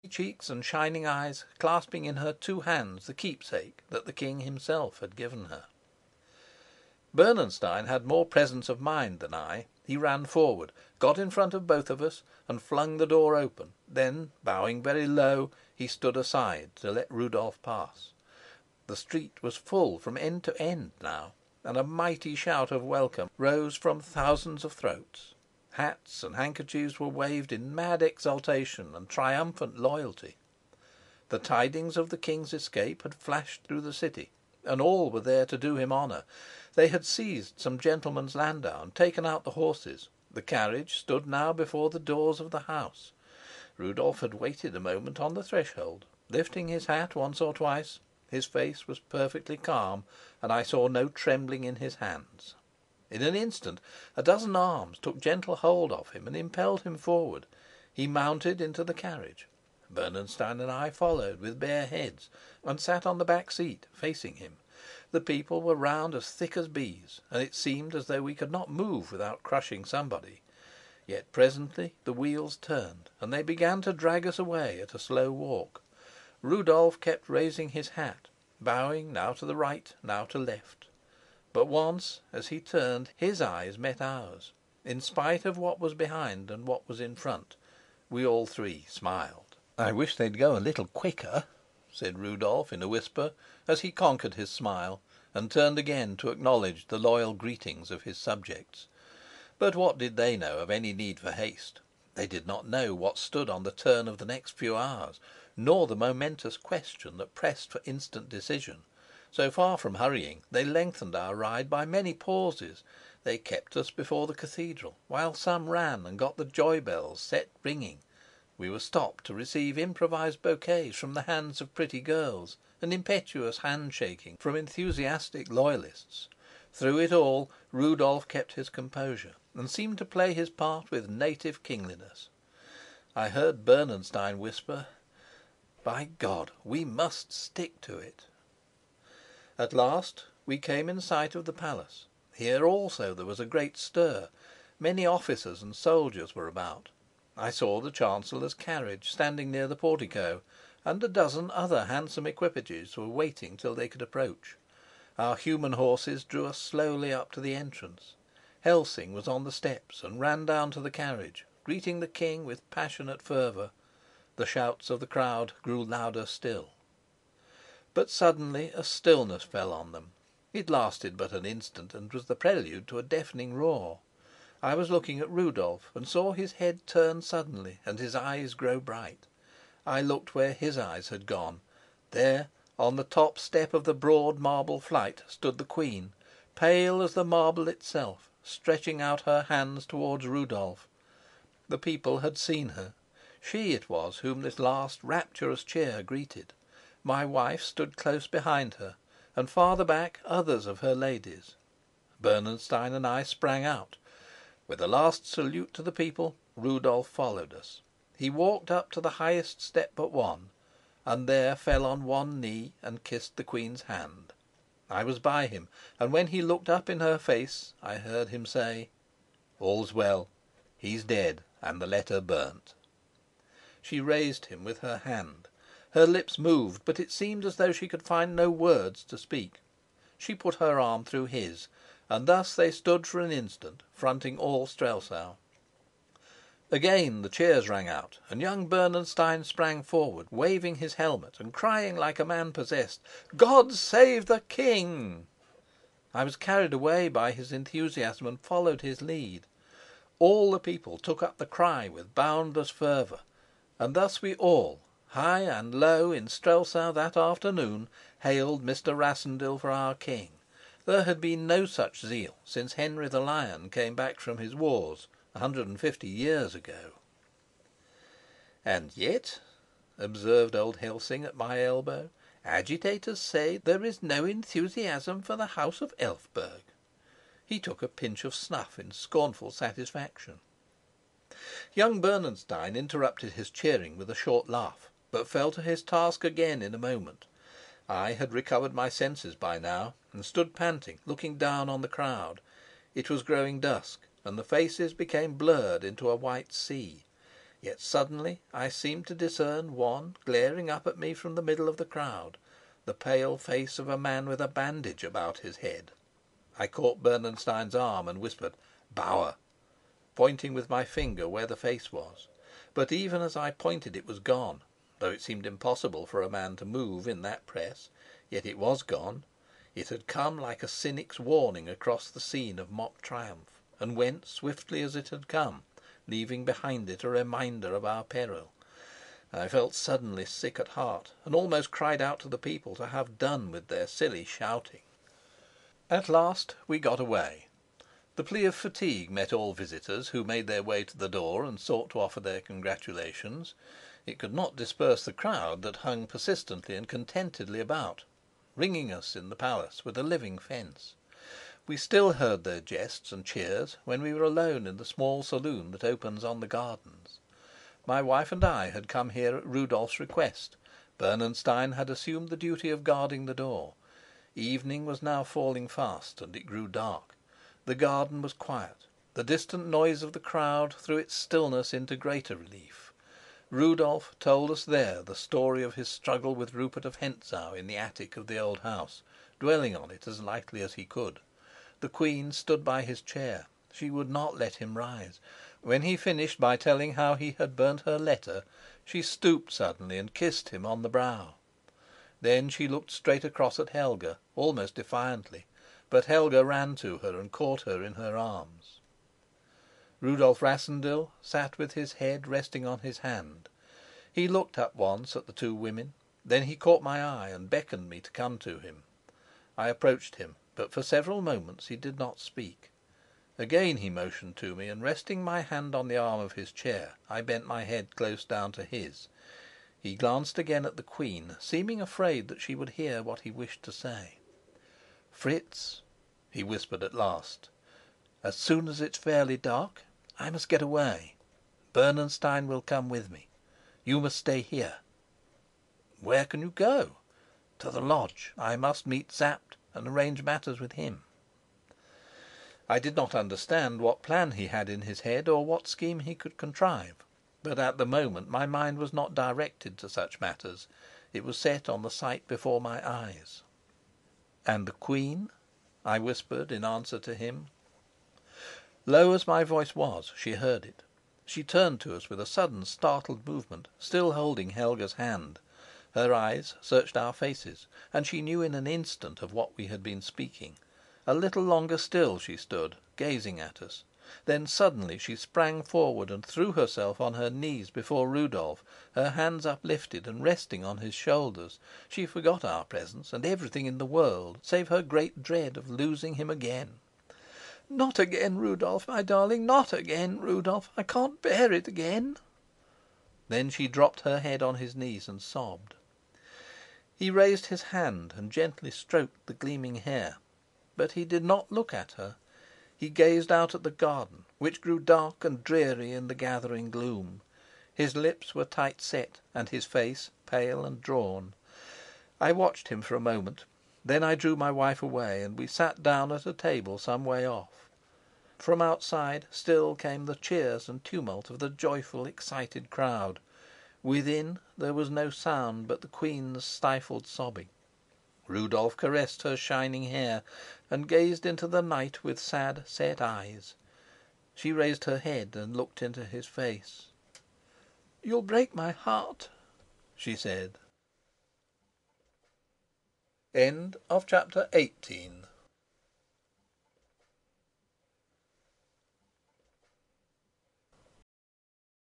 cheeks and shining eyes, clasping in her two hands the keepsake that the king himself had given her. Bernenstein had more presence of mind than I. He ran forward, got in front of both of us, and flung the door open. Then, bowing very low, he stood aside to let Rudolf pass. The street was full from end to end now, and a mighty shout of welcome rose from thousands of throats. Hats and handkerchiefs were waved in mad exultation and triumphant loyalty. The tidings of the king's escape had flashed through the city, and all were there to do him honour. They had seized some gentleman's landau and taken out the horses. The carriage stood now before the doors of the house. Rudolf had waited a moment on the threshold, lifting his hat once or twice. His face was perfectly calm, and I saw no trembling in his hands. In an instant a dozen arms took gentle hold of him and impelled him forward. He mounted into the carriage. Bernenstein and I followed with bare heads, and sat on the back seat facing him. The people were round as thick as bees, and it seemed as though we could not move without crushing somebody. Yet presently the wheels turned, and they began to drag us away at a slow walk. Rudolf kept raising his hat, bowing now to the right, now to left. But once, as he turned, his eyes met ours. In spite of what was behind and what was in front, we all three smiled. "I wish they'd go a little quicker," said Rudolf in a whisper, as he conquered his smile and turned again to acknowledge the loyal greetings of his subjects. But what did they know of any need for haste? They did not know what stood on the turn of the next few hours, nor the momentous question that pressed for instant decision. So far from hurrying, they lengthened our ride by many pauses. They kept us before the cathedral, while some ran and got the joy bells set ringing. We were stopped to receive improvised bouquets from the hands of pretty girls, and impetuous handshaking from enthusiastic loyalists. Through it all Rudolf kept his composure, and seemed to play his part with native kingliness. I heard Bernenstein whisper, "By God, we must stick to it." At last we came in sight of the palace. Here also there was a great stir. Many officers and soldiers were about. I saw the Chancellor's carriage standing near the portico, and a dozen other handsome equipages were waiting till they could approach. Our human horses drew us slowly up to the entrance. Helsing was on the steps and ran down to the carriage, greeting the king with passionate fervour. The shouts of the crowd grew louder still. But suddenly a stillness fell on them. It lasted but an instant, and was the prelude to a deafening roar. I was looking at Rudolf, and saw his head turn suddenly and his eyes grow bright. I looked where his eyes had gone. There, on the top step of the broad marble flight, stood the queen, pale as the marble itself, stretching out her hands towards Rudolf. The people had seen her. She it was whom this last rapturous cheer greeted. My wife stood close behind her, and farther back others of her ladies. Bernenstein and I sprang out. With a last salute to the people, Rudolf followed us. He walked up to the highest step but one, and there fell on one knee and kissed the queen's hand. I was by him, and when he looked up in her face I heard him say, "All's well. He's dead, and the letter burnt." She raised him with her hand. Her lips moved, but it seemed as though she could find no words to speak. She put her arm through his, and thus they stood for an instant, fronting all Strelsau. Again the cheers rang out, and young Bernenstein sprang forward, waving his helmet and crying like a man possessed, "God save the king!" I was carried away by his enthusiasm and followed his lead. All the people took up the cry with boundless fervour, and thus we all, high and low in Strelsau that afternoon, hailed Mr. Rassendyll for our king. There had been no such zeal since Henry the Lion came back from his wars 150 years ago. "And yet," observed old Helsing at my elbow, "agitators say there is no enthusiasm for the House of Elphberg." He took a pinch of snuff in scornful satisfaction. Young Bernenstein interrupted his cheering with a short laugh, but fell to his task again in a moment. I had recovered my senses by now, and stood panting, looking down on the crowd. It was growing dusk, and the faces became blurred into a white sea. Yet suddenly I seemed to discern one glaring up at me from the middle of the crowd, the pale face of a man with a bandage about his head. I caught Bernenstein's arm and whispered, "Bauer," pointing with my finger where the face was. But even as I pointed it was gone. Though it seemed impossible for a man to move in that press, yet it was gone. It had come like a cynic's warning across the scene of mock triumph, and went swiftly as it had come, leaving behind it a reminder of our peril. I felt suddenly sick at heart, and almost cried out to the people to have done with their silly shouting. At last we got away. The plea of fatigue met all visitors who made their way to the door and sought to offer their congratulations. It could not disperse the crowd that hung persistently and contentedly about, ringing us in the palace with a living fence. We still heard their jests and cheers when we were alone in the small saloon that opens on the gardens. My wife and I had come here at Rudolf's request. Bernenstein had assumed the duty of guarding the door. Evening was now falling fast, and it grew dark. The garden was quiet. The distant noise of the crowd threw its stillness into greater relief. Rudolf told us there the story of his struggle with Rupert of Hentzau in the attic of the old house, dwelling on it as lightly as he could. The queen stood by his chair. She would not let him rise. When he finished by telling how he had burnt her letter, she stooped suddenly and kissed him on the brow. Then she looked straight across at Helga, almost defiantly, but Helga ran to her and caught her in her arms. Rudolf Rassendyll sat with his head resting on his hand. He looked up once at the two women, then he caught my eye and beckoned me to come to him. I approached him, but for several moments he did not speak. Again he motioned to me, and resting my hand on the arm of his chair, I bent my head close down to his. He glanced again at the queen, seeming afraid that she would hear what he wished to say. "Fritz," he whispered at last, "as soon as it's fairly dark I must get away. Bernenstein will come with me. You must stay here." "Where can you go?" "To the lodge. I must meet Sapt and arrange matters with him." I did not understand what plan he had in his head or what scheme he could contrive, but at the moment my mind was not directed to such matters. It was set on the sight before my eyes. "And the queen?" I whispered in answer to him. Low as my voice was, she heard it. She turned to us with a sudden startled movement, still holding Helga's hand. Her eyes searched our faces, and she knew in an instant of what we had been speaking. A little longer still she stood, gazing at us. Then suddenly she sprang forward and threw herself on her knees before Rudolf, her hands uplifted and resting on his shoulders. She forgot our presence and everything in the world, save her great dread of losing him again. "Not again, Rudolf, my darling! Not again, Rudolf! I can't bear it again." Then she dropped her head on his knees and sobbed. He raised his hand and gently stroked the gleaming hair, but he did not look at her. He gazed out at the garden, which grew dark and dreary in the gathering gloom. His lips were tight set, and his face pale and drawn. I watched him for a moment, then I drew my wife away, and we sat down at a table some way off. From outside still came the cheers and tumult of the joyful, excited crowd. Within there was no sound but the queen's stifled sobbing. Rudolf caressed her shining hair and gazed into the night with sad, set eyes. She raised her head and looked into his face. "You'll break my heart," she said. Chapter 19.